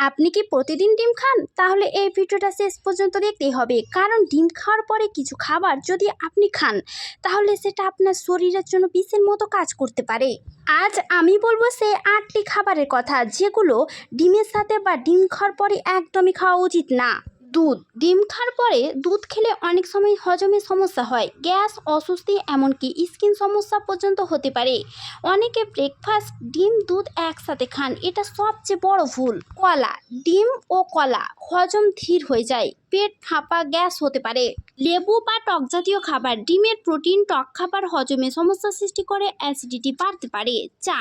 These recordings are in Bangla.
আপনি কি প্রতিদিন ডিম খান? তাহলে এই ভিডিওটা শেষ পর্যন্ত দেখতেই হবে, কারণ ডিম খাওয়ার পরে কিছু খাবার যদি আপনি খান তাহলে সেটা আপনার শরীরের জন্য বিষের মতো কাজ করতে পারে। আজ আমি বলবো সেই 8টি খাবারের কথা যেগুলো ডিমের সাথে বা ডিম খাওয়ার পরে একদমই খাওয়া উচিত না। দুধ। ডিম খাওয়ার পরে দুধ খেলে অনেক সময় হজমের সমস্যা হয়, গ্যাস, অস্বস্তি, এমনকি স্কিন সমস্যা পর্যন্ত হতে পারে। অনেকে ব্রেকফাস্ট ডিম দুধ একসাথে খান, এটা সবচেয়ে বড় ভুল। কলা। ডিম ও কলা হজম ধীর হয়ে যায়, পেট ফাঁপা, গ্যাস হতে পারে। লেবু বা টক জাতীয় খাবার। ডিমের প্রোটিন টক খাবার হজমে সমস্যা সৃষ্টি করে, অ্যাসিডিটি বাড়তে পারে। চা।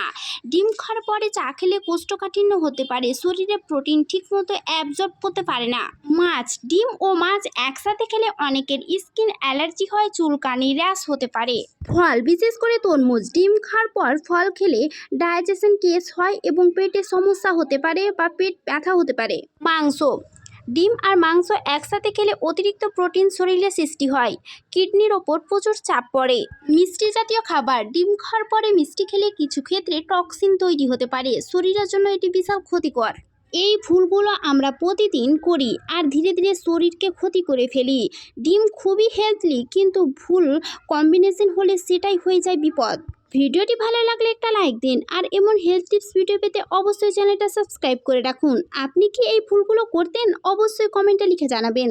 ডিম খাওয়ার পরে চা খেলে কোষ্ঠকাঠিন্য হতে পারে, শরীরে প্রোটিন ঠিকমতো অ্যাবজর্ব করতে পারে না। মাছ। ডিম ও মাছ একসাথে খেলে অনেকের স্কিন অ্যালার্জি হয়, চুলকানি, র্যাশ হতে পারে। ফল, বিশেষ করে তরমুজ। ডিম খাওয়ার পর ফল খেলে ডাইজেশন কেস হয় এবং পেটের সমস্যা হতে পারে বা পেট ব্যথা হতে পারে। মাংস। ডিম আর মাংস একসাথে খেলে অতিরিক্ত প্রোটিন শরীরে সৃষ্টি হয়, কিডনির ওপর প্রচুর চাপ পড়ে। মিষ্টি জাতীয় খাবার। ডিম খাওয়ার পরে মিষ্টি খেলে কিছু ক্ষেত্রে টক্সিন তৈরি হতে পারে, শরীরের জন্য এটি বিশাল ক্ষতিকর। এই ভুলগুলো আমরা প্রতিদিন করি আর ধীরে ধীরে শরীরকে ক্ষতি করে ফেলি। ডিম খুবই হেলথি, কিন্তু ভুল কম্বিনেশন হলে সেটাই হয়ে যায় বিপদ। ভিডিওটি ভালো লাগলে একটা লাইক দিন আর এমন হেলথ টিপস ভিডিও পেতে অবশ্যই চ্যানেলটা সাবস্ক্রাইব করে রাখুন। আপনি কি এই ভুলগুলো করতেন? অবশ্যই কমেন্টে লিখে জানাবেন।